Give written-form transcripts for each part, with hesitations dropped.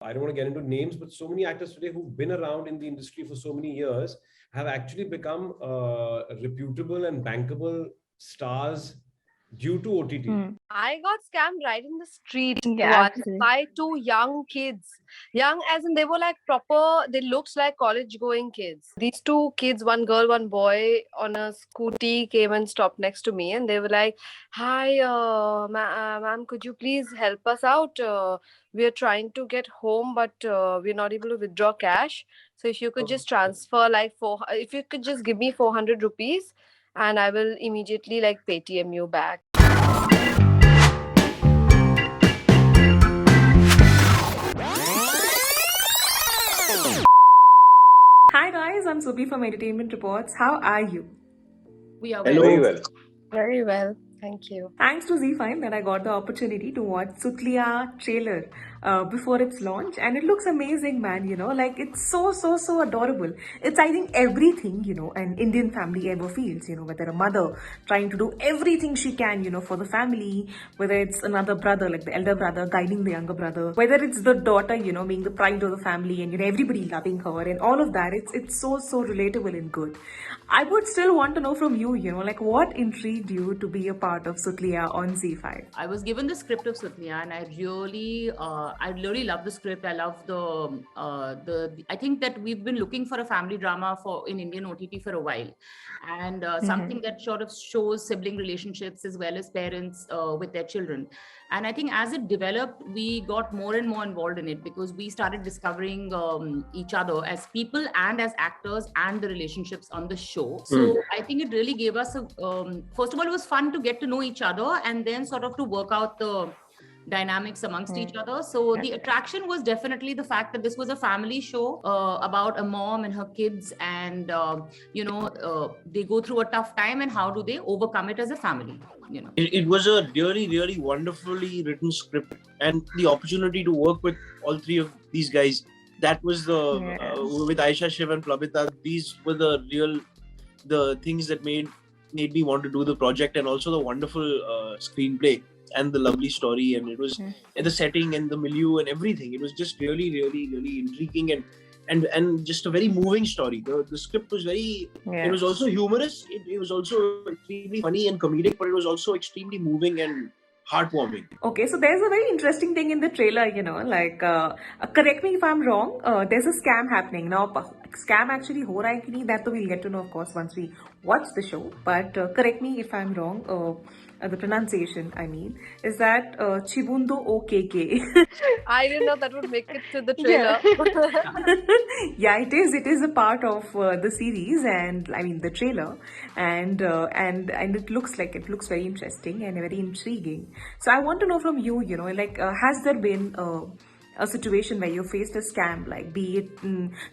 I don't want to get into names, but so many actors today who've been around in the industry for so many years have actually become reputable and bankable stars due to OTT. I got scammed right in the street Yeah, once actually. by two young kids. Young as in they were like proper, they looked like college going kids. These two kids, one girl, one boy, on a scooty came and stopped next to me and they were like, "Hi, ma'am, could you please help us out? We are trying to get home, but we're not able to withdraw cash. So if you could just transfer like if you could just give me 400 rupees and I will immediately like Paytm you back." Hi guys, I'm Subi from Entertainment Reports. How are you? We are Hello. Very well. very well. Thank you. Thanks to Z5 that I got the opportunity to watch Sutliyan trailer before its launch, and it looks amazing, man. Like it's so adorable. It's, I think, everything an Indian family ever feels. Whether a mother trying to do everything she can for the family, whether it's another brother, like the elder brother guiding the younger brother, whether it's the daughter being the pride of the family, and everybody loving her, and all of that. It's so relatable and good. I would still want to know from you, like what intrigued you to be a part of Sutliyan on Z5? I was given the script of Sutliyan, and I really love the script. I love I think that we've been looking for a family drama in Indian OTT for a while, and something that sort of shows sibling relationships as well as parents with their children. And I think as it developed, we got more and more involved in it because we started discovering each other as people and as actors and the relationships on the show. So I think it really gave us first of all, it was fun to get to know each other and then sort of to work out the dynamics amongst each other. So the attraction was definitely the fact that this was a family show about a mom and her kids, and they go through a tough time and how do they overcome it as a family. It was a really wonderfully written script, and the opportunity to work with all three of these guys. That was with Ayesha, Shiv, and Plabita. These were the things that made me want to do the project, and also the wonderful screenplay and the lovely story, and it was the setting and the milieu and everything. It was just really intriguing and just a very moving story. The script was very, it was also humorous, it was also extremely funny and comedic, but it was also extremely moving and heartwarming. Okay, so there's a very interesting thing in the trailer, like, correct me if I'm wrong, there's a scam happening. Now, scam actually ho raha hai ki nahi, that we'll get to know, of course, once we watch the show. But correct me if I'm wrong, the pronunciation, I mean, is that Chibundo OKK. I didn't know that would make it to the trailer. Yeah, it is a part of the series, and I mean the trailer, and it looks very interesting and very intriguing. So I want to know from you, like, has there been a situation where you faced a scam, like, be it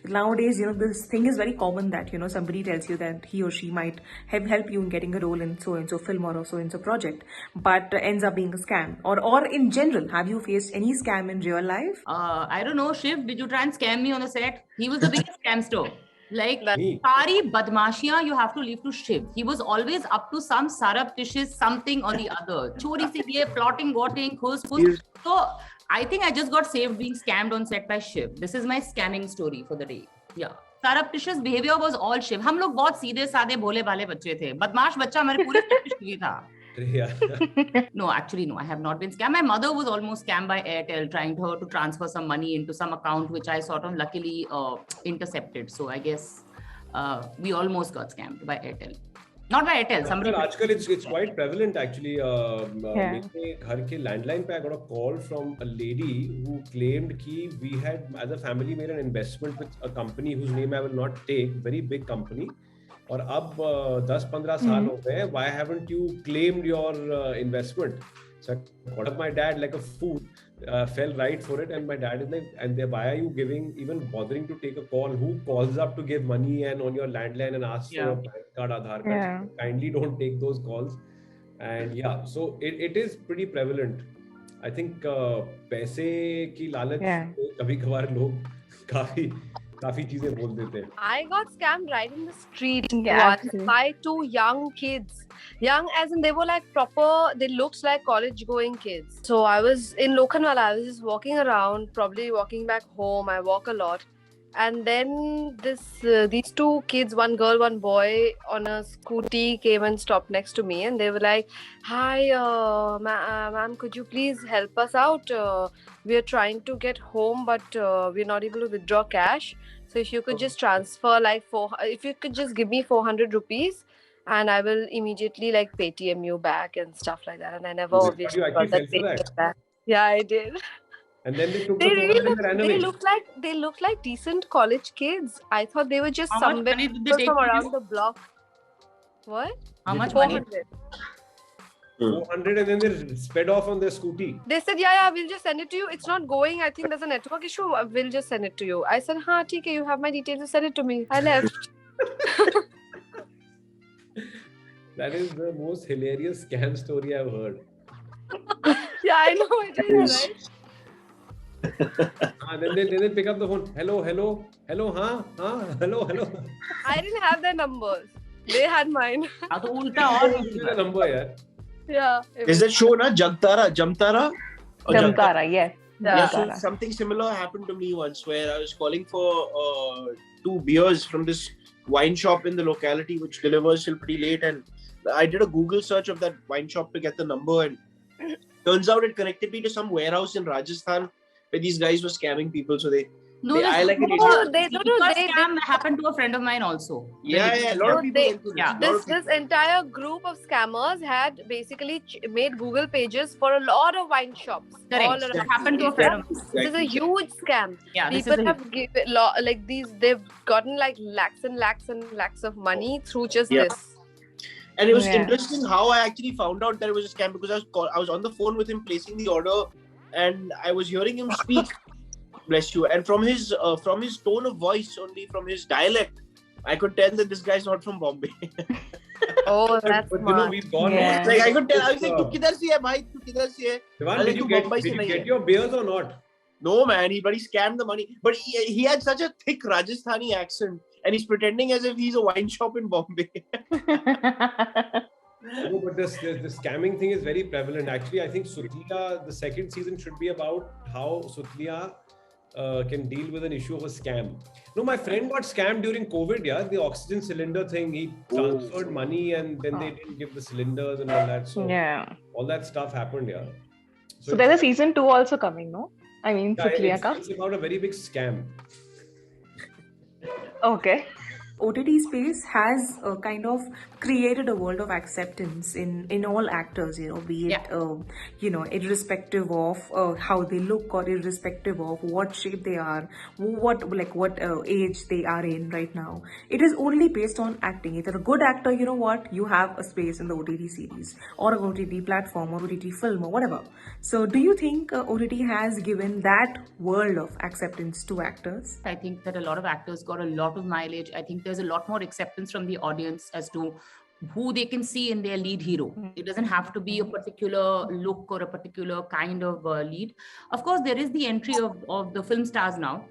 nowadays, this thing is very common that somebody tells you that he or she might help you in getting a role in so and so film or so and so project, but ends up being a scam, or in general, have you faced any scam in real life? I don't know, Shiv, did you try and scam me on the set? He was the biggest scamster. Like, Me? Sari badmashiyan, you have to leave to Shiv. He was always up to some surreptitious something or the other. Chori se ye, plotting, voting, khus. So I think I just got saved being scammed on set by Shiv. This is my scamming story for the day. Yeah. Surreptitious behavior was all Shiv. हम लोग बहुत सीधे साधे भोले भाले बच्चे थे. बदमाश बच्चा हमारे पूरे set पे शिव था. No, actually, no, I have not been scammed. My mother was almost scammed by Airtel, trying her to transfer some money into some account, which I sort of luckily intercepted. So I guess we almost got scammed by Airtel. Not by Airtel, somebody. Aajkal it's quite prevalent actually. मेरे घर के landline पे I got a call from a lady who claimed कि we had as a family made an investment with a company whose name I will not take, very big company. और अब 10-15 साल हो गए, why haven't you claimed your investment? So I called up my dad like a fool, fell right for it, and my dad is like, and why are you even bothering to take a call? Who calls up to give money and on your landline and asks for a PAN card, Aadhaar card? Kindly don't take those calls. And yeah, so it is pretty prevalent. I think पैसे की लालच कभी कभार लोग काफी काफी चीजें बोल देते हैं. I got scammed right in the street Yeah, once actually. by two young kids. Young as in they were like proper, they looked like college going kids. So I was in Lokhandwala, I was just walking around, probably walking back home. I walk a lot. And then these two kids, one girl, one boy, on a scooty came and stopped next to me, and they were like, "Hi, ma'am, could you please help us out? We are trying to get home, but we're not able to withdraw cash. So if you could just transfer if you could just give me 400 rupees, and I will immediately like Paytm you back and stuff like that." And I never You obviously actually got that fell for that. Paytm back. Yeah, I did. And then they took They the really 400 and ran they away. look like decent college kids. I thought they were just How much somewhere money did they take from from you? around the block. What? How much money? 400. 400 and then they sped off on their scooty. They said, yeah, we'll just send it to you. It's not going. I think there's a network issue. We'll just send it to you. I said, हाँ ठीक है, you have my details. Just send it to me. I left. That is the most hilarious scam story I've heard. Yeah, I know it is, right? Then they pick up the phone. Hello, hello. I didn't have their numbers. They had mine. हाँ तो उल्टा और Give me the number, yaar. Yeah. There's that show, na Jamtara. Or Jamtara, yes. Yeah, so Jamtara. something similar happened to me once where I was calling for 2 beers from this wine shop in the locality which delivers till pretty late, and I did a Google search of that wine shop to get the number, and turns out it connected me to some warehouse in Rajasthan where these guys were scamming people. So I like an idiot. They scam that happened to a friend of mine also. Yeah, a lot of people went through this. Yeah. Lot of This entire group of scammers had basically made Google pages for a lot of wine shops all Correct. around. That happened to a friend of mine. This is a huge scam. Yeah, this People is have given they've gotten like lakhs and lakhs and lakhs of money through just Yeah. this. And it was Yeah. interesting how I actually found out that it was a scam because I was on the phone with him placing the order, and I was hearing him speak. Bless you. And from his tone of voice, only from his dialect, I could tell that this guy's not from Bombay. Oh, that's But you know, smart. we've gone. Yeah. Like I could tell. I was like, "Tu kidhar se hai, bhai? Tu kidhar se hai?" Vivaan, I'll did let you you Mumbai se get nahi hai. your beers or not? No, man. But he scammed the money. But he had such a thick Rajasthani accent, and he's pretending as if he's a wine shop in Bombay. No, but the scamming thing is very prevalent. Actually, I think Sutliya, the second season should be about how Sutliya can deal with an issue of a scam. No, my friend got scammed during COVID. Yeah, the oxygen cylinder thing. He transferred money and then they didn't give the cylinders and all that. So Yeah. all that stuff happened. Yeah. So there's a season 2 also coming, no? I mean, Sutliya ka. It's about a very big scam. Okay. OTT space has kind of created a world of acceptance in all actors, be it irrespective of how they look or irrespective of what shape they are, what age they are in right now. It is only based on acting. If you're a good actor, you know what, you have a space in the OTT series or an OTT platform or OTT film or whatever. So do you think OTT has given that world of acceptance to actors? I think that a lot of actors got a lot of mileage. I think there's a lot more acceptance from the audience as to who they can see in their lead hero. It doesn't have to be a particular look or a particular kind of lead. Of course, there is the entry of the film stars now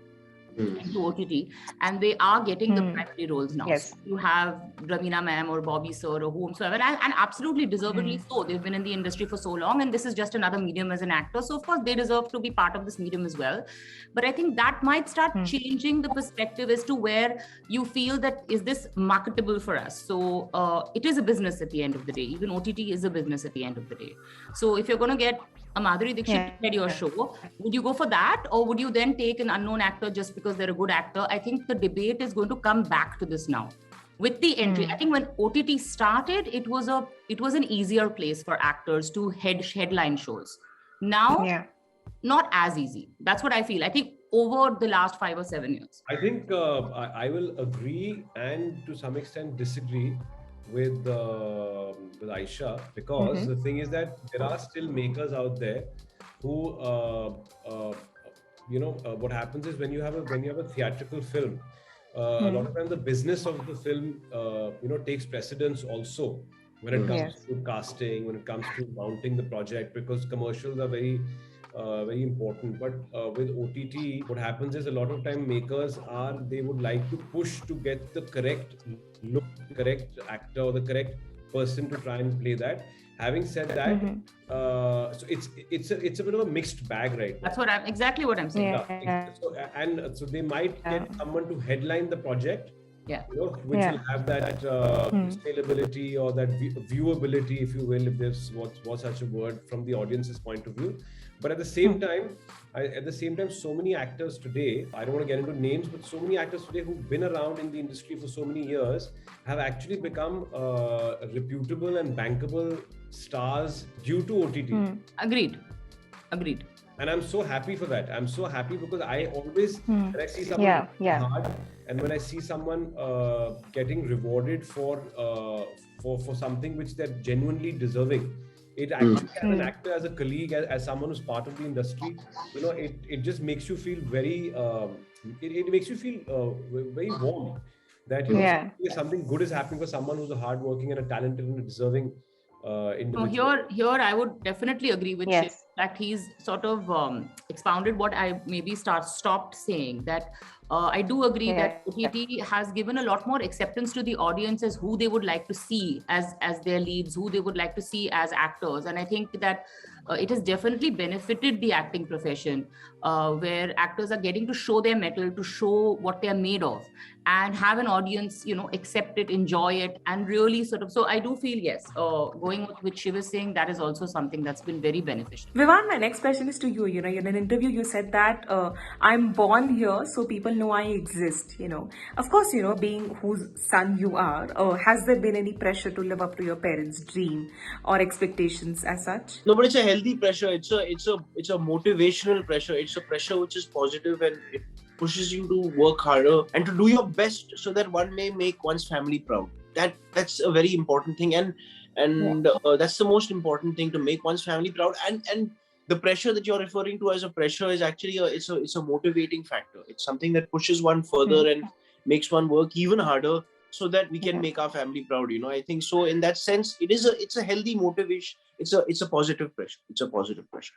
into OTT, and they are getting the primary roles now. Yes. So you have Ravina ma'am or Bobby sir or whomsoever, and absolutely deservedly so. They've been in the industry for so long, and this is just another medium as an actor. So of course they deserve to be part of this medium as well. But I think that might start changing the perspective as to where you feel that is this marketable for us. So it is a business at the end of the day. Even OTT is a business at the end of the day. So if you're going to get a Madhuri Dixit at your show, would you go for that, or would you then take an unknown actor just because they're a good actor? I think the debate is going to come back to this now with the entry. I think when OTT started, it was an easier place for actors to headline shows. Now, not as easy. That's what I feel. I think over the last 5 or 7 years. I think I will agree and to some extent disagree with Ayesha, because the thing is that there are still makers out there who what happens is when you have a theatrical film, a lot of times the business of the film takes precedence also when it comes to casting, when it comes to mounting the project, because commercials are very very important. But with OTT, what happens is a lot of time makers they would like to push to get the correct look, the correct actor, or the correct person to try and play that. Having said that, so it's a bit of a mixed bag right now. That's exactly what I'm saying. Yeah. So they might get someone to headline the project, which will have that scalability or that viewability, if you will, if there's what's such a word from the audience's point of view. But at the same time, so many actors today, I don't want to get into names, but so many actors today who've been around in the industry for so many years have actually become reputable and bankable stars due to OTT. Agreed. And I'm so happy for that. I'm so happy because I always, when I see someone hard, and when I see someone getting rewarded for something which they're genuinely deserving, it actually, as an actor, as a colleague, as someone who's part of the industry, it just makes you feel very, it makes you feel very warm that something good is happening for someone who's a hardworking and a talented and a deserving individual. Here I would definitely agree with Shiv that he's sort of expounded what I maybe stopped saying, that I do agree that OTT has given a lot more acceptance to the audience as who they would like to see as their leads, who they would like to see as actors. And I think that it has definitely benefited the acting profession, where actors are getting to show their mettle, to show what they are made of, and have an audience, accept it, enjoy it, and really sort of. So I do feel, yes, going with what Shiv is saying, that is also something that's been very beneficial. Vivaan, my next question is to you. In an interview, you said that I'm born here, so people know I exist. Of course, being whose son you are, has there been any pressure to live up to your parents' dream or expectations as such? No, but it's a healthy pressure. It's a motivational pressure. It's a pressure which is positive, and it pushes you to work harder and to do your best so that one may make one's family proud. That's a very important thing, and that's the most important thing, to make one's family proud. And the pressure that you're referring to as a pressure is actually it's a motivating factor. It's something that pushes one further and makes one work even harder so that we can make our family proud. I think so. In that sense, it's a healthy motivation. It's a positive pressure. It's a positive pressure.